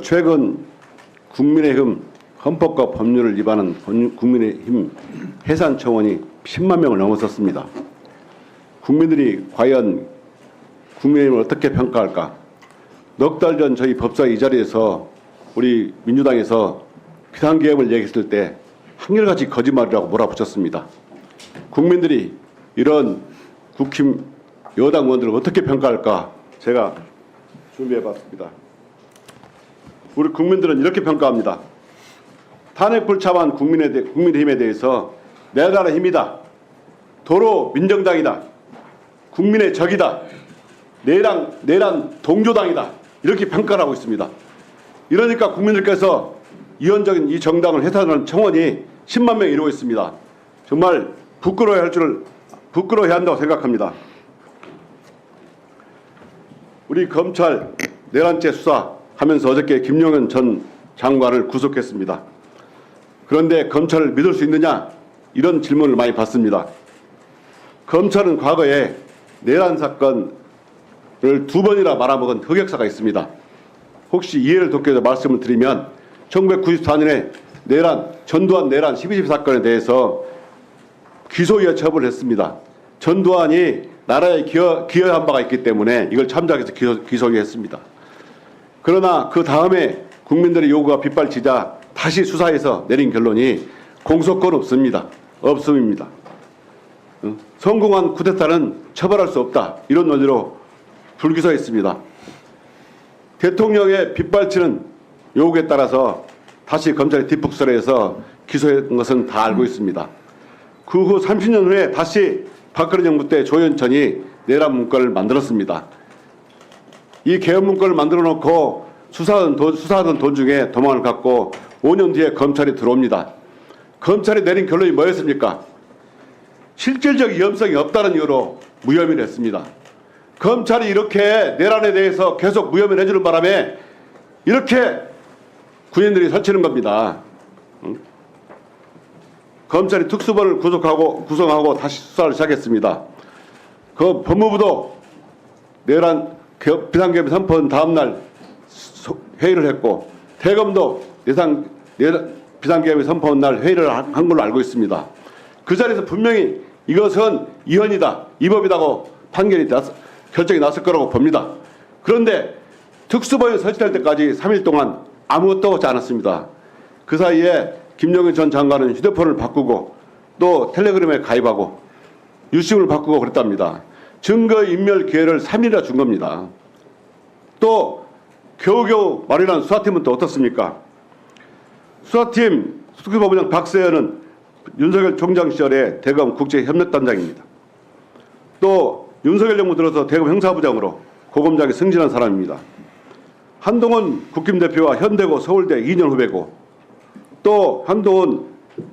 최근 국민의힘 헌법과 법률을 위반한 국민의힘 해산 청원이 10만 명을 넘어섰습니다. 국민들이 과연 국민의힘을 어떻게 평가할까? 넉 달 전 저희 법사위 이 자리에서 우리 민주당에서 비상계엄을 얘기했을 때 한결같이 거짓말이라고 몰아붙였습니다. 국민들이 이런 국힘 여당 의원들을 어떻게 평가할까? 제가 준비해봤습니다. 우리 국민들은 이렇게 평가합니다. 탄핵 불참한 국민의힘에 대해서 내 나라 힘이다. 도로 민정당이다. 국민의 적이다. 내란 동조당이다. 이렇게 평가를 하고 있습니다. 이러니까 국민들께서 이원적인 이 정당을 해산하는 청원이 10만 명이 이루고 있습니다. 정말 부끄러워해야 한다고 생각합니다. 우리 검찰 내란죄 수사하면서 어저께 김용현 전 장관을 구속했습니다. 그런데 검찰을 믿을 수 있느냐? 이런 질문을 많이 받습니다. 검찰은 과거에 내란 사건을 2번이나 말아먹은 흑역사가 있습니다. 혹시 이해를 돕기 위해서 말씀을 드리면 1994년에 전두환 내란 12.12 사건에 대해서 기소유예 처벌을 했습니다. 전두환이 나라에 기여한 바가 있기 때문에 이걸 참작해서 기소유예했습니다. 그러나 그 다음에 국민들의 요구가 빗발치자 다시 수사해서 내린 결론이 공소권 없음입니다. 성공한 쿠데타는 처벌할 수 없다. 이런 논리로 불기소했습니다. 대통령의 빗발치는 요구에 따라서 다시 검찰이 뒷북설해서 기소한 것은 다 알고 있습니다. 그 후 30년 후에 다시 박근혜 정부 때 조현천이 내란 문건을 만들었습니다. 이 개헌 문건을 만들어 놓고 수사하던 도중에 도망을 갔고 5년 뒤에 검찰이 들어옵니다. 검찰이 내린 결론이 뭐였습니까? 실질적 위험성이 없다는 이유로 무혐의를 했습니다. 검찰이 이렇게 내란에 대해서 계속 무혐의를 해주는 바람에 이렇게 군인들이 설치는 겁니다. 검찰이 특수본을 구성하고 다시 수사를 시작했습니다. 그 법무부도 내란 비상계엄 선포한 다음날 회의를 했고 대검도 비상계엄이 선포한 날 회의를 한 걸로 알고 있습니다. 그 자리에서 분명히 이것은 이헌이다, 위법이다고 결정이 났을 거라고 봅니다. 그런데 특수본이 설치될 때까지 3일 동안 아무것도 하지 않았습니다. 그 사이에 김용현 전 장관은 휴대폰을 바꾸고 또 텔레그램에 가입하고 유심을 바꾸고 그랬답니다. 증거인멸 기회를 3일이나 준 겁니다. 또 겨우겨우 마련한 수사팀은 또 어떻습니까? 수사팀 특수본부장 박세현은 윤석열 총장 시절에 대검 국제협력단장입니다. 또 윤석열 정부 들어서 대검 형사부장으로 고검장에 승진한 사람입니다. 한동훈 국힘 대표와 현대고 서울대 2년 후배고 또 한동훈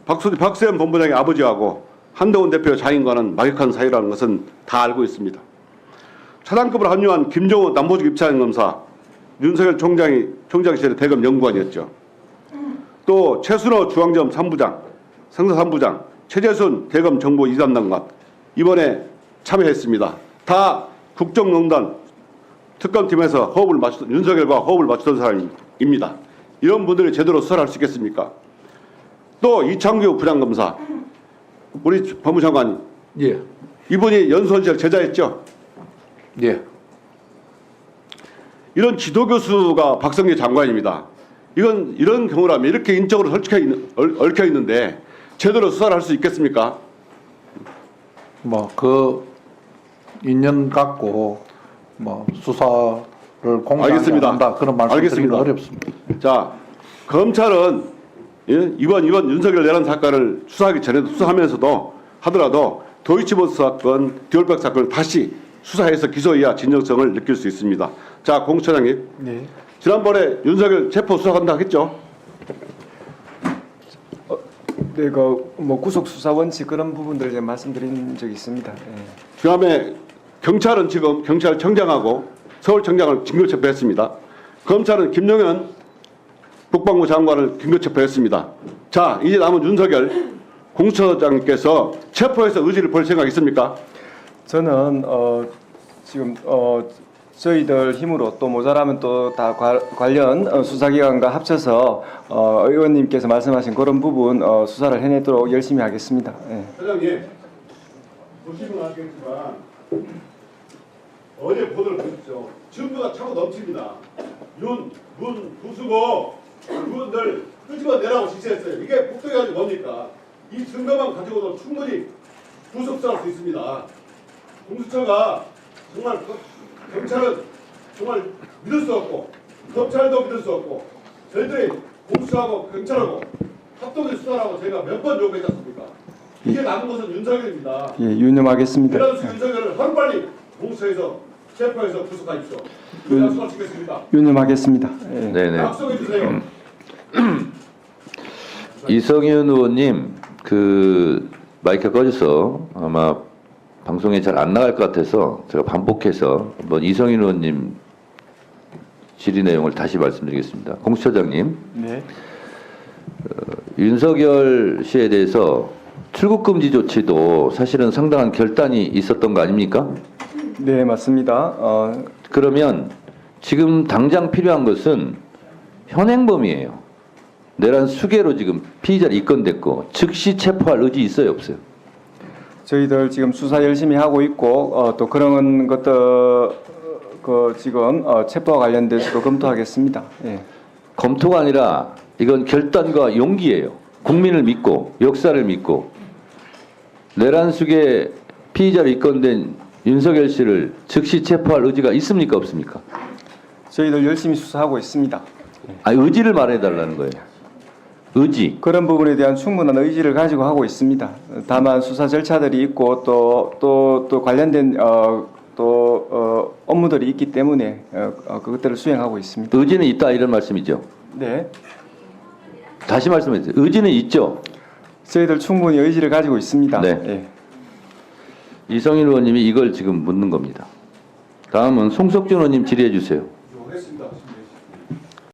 박세현 본부장의 아버지하고 한동훈 대표 장인과는 막역한 사이라는 것은 다 알고 있습니다. 차장급으로 합류한 김종호 남보직 입찰검사 윤석열 총장 시절에 대검 연구관이었죠. 또 최순호 중앙지검 3부장, 상사 3부장, 최재순 대검 정보 2담당관 이번에 참여했습니다. 다 국정농단 특검팀에서 윤석열과 호흡을 맞추던 사람입니다. 이런 분들이 제대로 수사를 할 수 있겠습니까? 또 이창규 부장검사, 우리 법무장관, 예, 이분이 연수원 시절 제자였죠. 예, 이런 지도교수가 박성재 장관입니다. 이런 경우라면 이렇게 인적으로 얽혀 있는데 제대로 수사를 할 수 있겠습니까? 그 인연 갖고 수사를 공개하지 않는다 그런 말씀드리기는 어렵습니다. 자, 검찰은 이번 윤석열 내란 사건을 수사하기 전에도 수사하면서도 하더라도 도이치모터 사건, 디올백 사건을 다시 수사해서 기소해야 진정성을 느낄 수 있습니다. 자, 공수처장님, 네. 지난번에 윤석열 체포 수사한다 했죠? 네, 구속 수사 원칙 그런 부분들을 제가 말씀드린 적이 있습니다. 예. 그다음에 경찰은 지금 경찰청장하고 서울청장을 긴급체포했습니다. 검찰은 김용현 국방부 장관을 긴급체포했습니다. 자, 이제 남은 윤석열 공수처장님께서 체포해서 의지를 볼 생각 있습니까? 저는 지금 저희들 힘으로 또 모자라면 또 다 관련 수사기관과 합쳐서 의원님께서 말씀하신 그런 부분 수사를 해내도록 열심히 하겠습니다. 예. 사장님, 보시면 알겠지만 어제 보도를 보십시오. 증거가 차고 넘칩니다. 문, 부수고 그분들 끄집어내라고 지시했어요. 이게 폭동이 아니고 뭡니까? 이 증거만 가지고도 충분히 구속할 수 있습니다. 공수처가 정말 경찰은 정말 믿을 수 없고 검찰도 믿을 수 없고 저희들이 공수처하고 경찰하고 합동의 수사라고 저희가 몇 번 요구했지 않습니까? 이게 남은 것은 윤석열입니다. 예, 유념하겠습니다. 이런수 윤석열을 하루빨리 공수처에서 체포해서 구속하십시오. 약속하시겠습니까? 유념하겠습니다. 예. 네네. 약속해 주세요. 이성윤 의원님 그 마이크 꺼져서 아마 방송에 잘 안 나갈 것 같아서 제가 반복해서 한번 이성윤 의원님 질의 내용을 다시 말씀드리겠습니다. 공수처장님, 네. 윤석열 씨에 대해서 출국 금지 조치도 사실은 상당한 결단이 있었던 거 아닙니까? 네, 맞습니다. 그러면 지금 당장 필요한 것은 현행범이에요. 내란 수개로 지금 피의자를 입건됐고 즉시 체포할 의지 있어요, 없어요? 저희들 지금 수사 열심히 하고 있고 또 그런 것들 지금 체포와 관련돼서도 검토하겠습니다. 예. 검토가 아니라 이건 결단과 용기예요. 국민을 믿고 역사를 믿고 내란 수개 피의자로 입건된 윤석열 씨를 즉시 체포할 의지가 있습니까, 없습니까? 저희들 열심히 수사하고 있습니다. 아니, 의지를 말해달라는 거예요. 의지. 그런 부분에 대한 충분한 의지를 가지고 하고 있습니다. 다만 수사 절차들이 있고 또 관련된 업무들이 있기 때문에 그것들을 수행하고 있습니다. 의지는 있다 이런 말씀이죠. 네, 다시 말씀해 주세요. 의지는 있죠. 저희들 충분히 의지를 가지고 있습니다. 네. 예. 이성일 의원님이 이걸 지금 묻는 겁니다. 다음은 송석준 의원님 질의해 주세요.